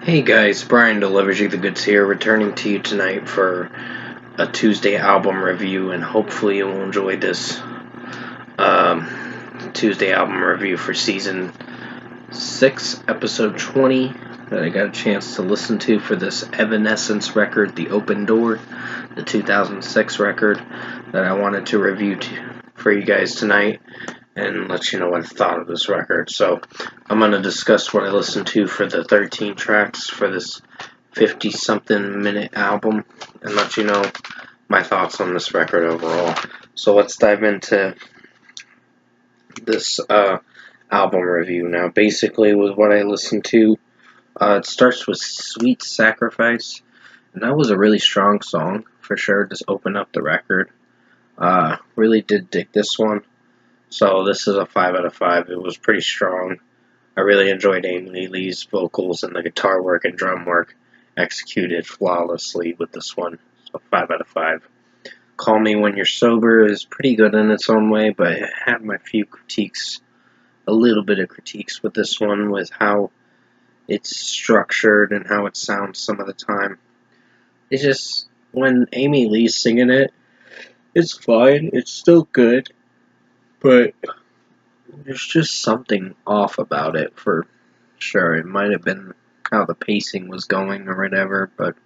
Hey guys, Brian delivers you the goods here, returning to you tonight for a Tuesday album review, and hopefully you will enjoy this Tuesday album review for season 6, episode 20, that I got a chance to listen to for this Evanescence record, The Open Door, the 2006 record that I wanted to review for you guys tonight and let you know what I thought of this record. So I'm going to discuss what I listened to for the 13 tracks for this 50-something minute album and let you know my thoughts on this record overall. So let's dive into this album review now. Basically, with what I listened to, it starts with Sweet Sacrifice, and that was a really strong song for sure. Just open up the record. Really did dig this one. So this is a 5 out of 5. It was pretty strong. I really enjoyed Amy Lee's vocals and the guitar work and drum work executed flawlessly with this one. So 5 out of 5. Call Me When You're Sober is pretty good in its own way, but I have my few critiques, a little bit of critiques with this one, with how it's structured and how it sounds some of the time. It's just, when Amy Lee's singing it, it's fine, it's still good, but there's just something off about it for sure. It might have been how the pacing was going or whatever, but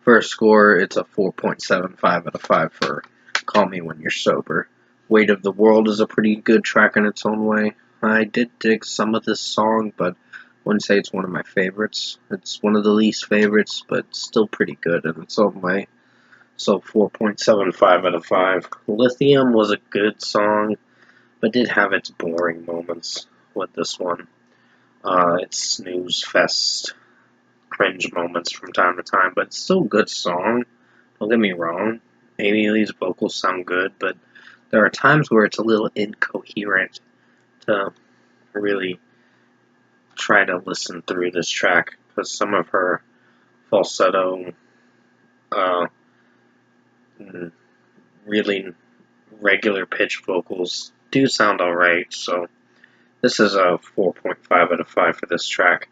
for a score, it's a 4.75 out of 5 for Call Me When You're Sober. Weight of the World is a pretty good track in its own way. I did dig some of this song, but I wouldn't say it's one of my favorites. It's one of the least favorites, but still pretty good in its own way. So 4.75 out of 5. Lithium was a good song, but did have its boring moments with this one. It's snooze fest, cringe moments from time to time, but it's still a good song. Don't get me wrong. Amy Lee's vocals sound good, but there are times where it's a little incoherent to really try to listen through this track, because some of her falsetto, uh, really regular pitch vocals do sound alright, so this is a 4.5 out of 5 for this track.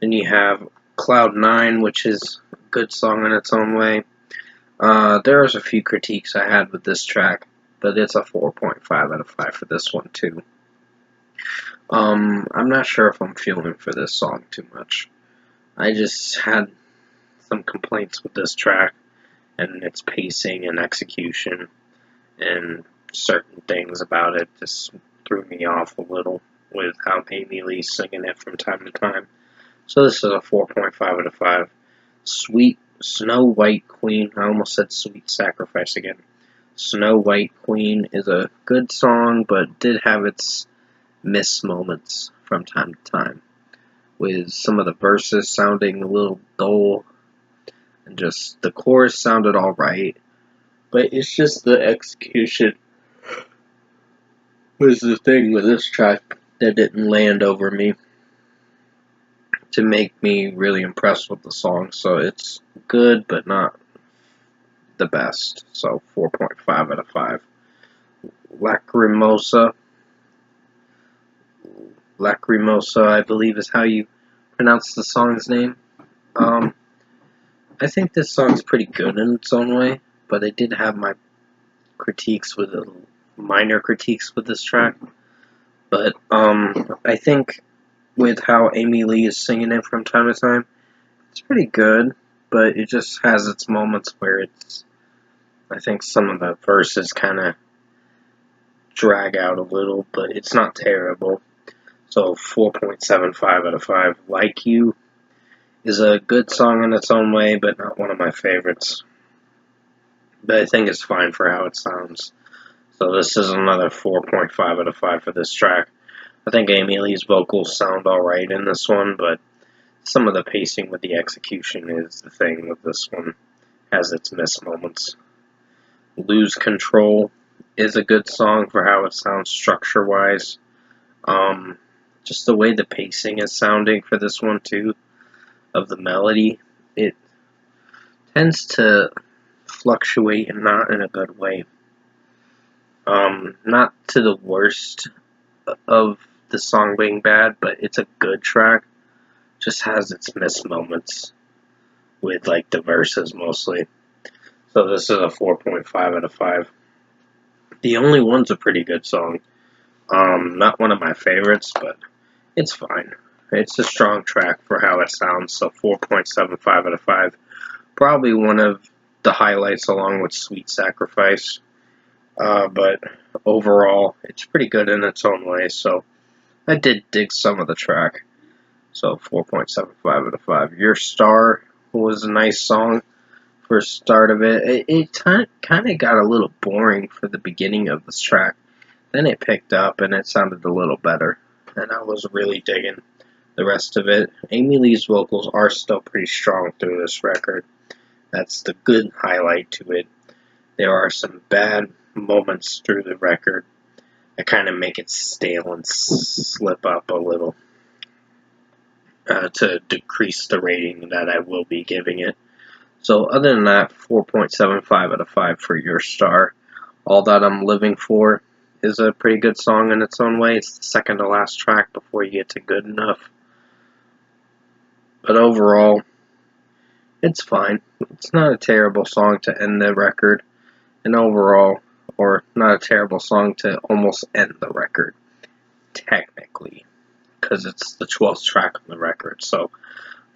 Then you have Cloud 9, which is a good song in its own way. There's a few critiques I had with this track, but it's a 4.5 out of 5 for this one too. I'm not sure if I'm feeling for this song too much. I just had some complaints with this track and its pacing and execution, and certain things about it just threw me off a little with how Amy Lee's singing it from time to time. So this is a 4.5 out of 5. Sweet Snow White Queen, I almost said Sweet Sacrifice again. Snow White Queen is a good song, but did have its miss moments from time to time, with some of the verses sounding a little dull, and just the chorus sounded alright, but it's just the execution was the thing with this track that didn't land over me to make me really impressed with the song. So it's good, but not the best. So 4.5 out of 5. Lacrimosa. Lacrimosa, I believe, is how you pronounce the song's name. I think this song's pretty good in its own way, but I did have my minor critiques with this track. But I think with how Amy Lee is singing it from time to time, it's pretty good, but it just has its moments where I think some of the verses kind of drag out a little, but it's not terrible. So 4.75 out of 5. Like You is a good song in its own way, but not one of my favorites. But I think it's fine for how it sounds. So this is another 4.5 out of 5 for this track. I think Amy Lee's vocals sound alright in this one, but some of the pacing with the execution is the thing with this one. Has its miss moments. Lose Control is a good song for how it sounds structure-wise. Just the way the pacing is sounding for this one too, of the melody, it tends to fluctuate and not in a good way. Not to the worst of the song being bad, but it's a good track. just has its missed moments with like the verses mostly. So this is a 4.5 out of 5. The Only One's a pretty good song. Not one of my favorites, but it's fine. It's a strong track for how it sounds, so 4.75 out of 5. Probably one of the highlights along with Sweet Sacrifice. But overall, it's pretty good in its own way, so I did dig some of the track. So 4.75 out of 5. Your Star was a nice song for the start of it. It kind of got a little boring for the beginning of this track. Then it picked up and it sounded a little better. And I was really digging the rest of it. Amy Lee's vocals are still pretty strong through this record. That's the good highlight to it. There are some bad moments through the record that kind of make it stale and slip up a little to decrease the rating that I will be giving it. So other than that, 4.75 out of 5 for Your Star. All That I'm Living For is a pretty good song in its own way. It's the second to last track before you get to Good Enough. But overall, it's fine. It's not a terrible song to end the record. And overall, or not a terrible song to almost end the record, technically, because it's the 12th track on the record. So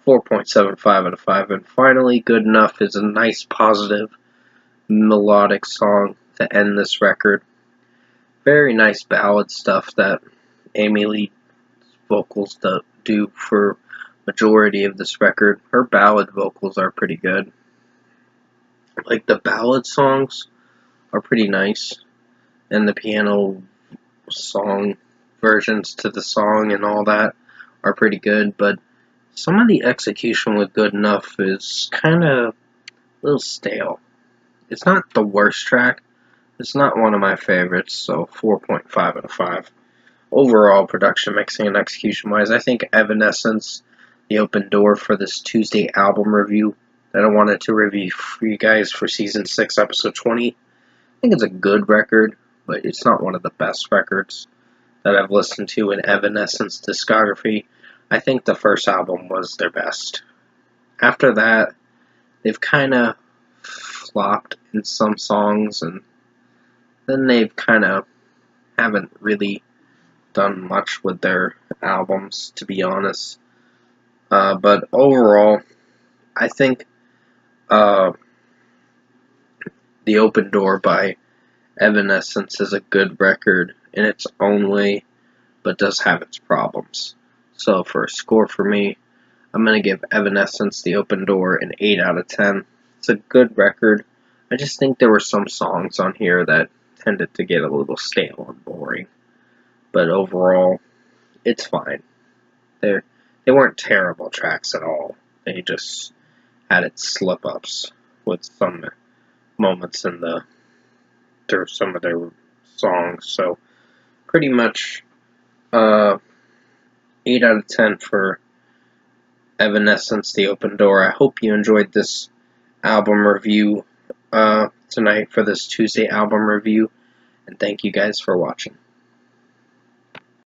4.75 out of 5. And finally, Good Enough is a nice, positive, melodic song to end this record. Very nice ballad stuff that Amy Lee's vocals do for majority of this record. Her ballad vocals are pretty good. Like the ballad songs are pretty nice, and the piano song versions to the song and all that are pretty good, but some of the execution with Good Enough is kind of a little stale. It's not the worst track. It's not one of my favorites, so 4.5 out of 5. Overall, production, mixing, and execution-wise, I think Evanescence, the open door for this Tuesday album review that I wanted to review for you guys for Season 6, Episode 20, I think it's a good record, but it's not one of the best records that I've listened to in Evanescence discography. I think the first album was their best. After that, they've kind of flopped in some songs, and then they've kind of haven't really done much with their albums, to be honest. But overall, I think The Open Door by Evanescence is a good record in its own way, but does have its problems. So for a score for me, I'm going to give Evanescence The Open Door an 8 out of 10. It's a good record. I just think there were some songs on here that tended to get a little stale and boring. But overall, it's fine. They weren't terrible tracks at all. They just had its slip-ups with some moments through some of their songs. So pretty much 8 out of 10 for Evanescence, The Open Door. I hope you enjoyed this album review tonight for this Tuesday album review, and thank you guys for watching.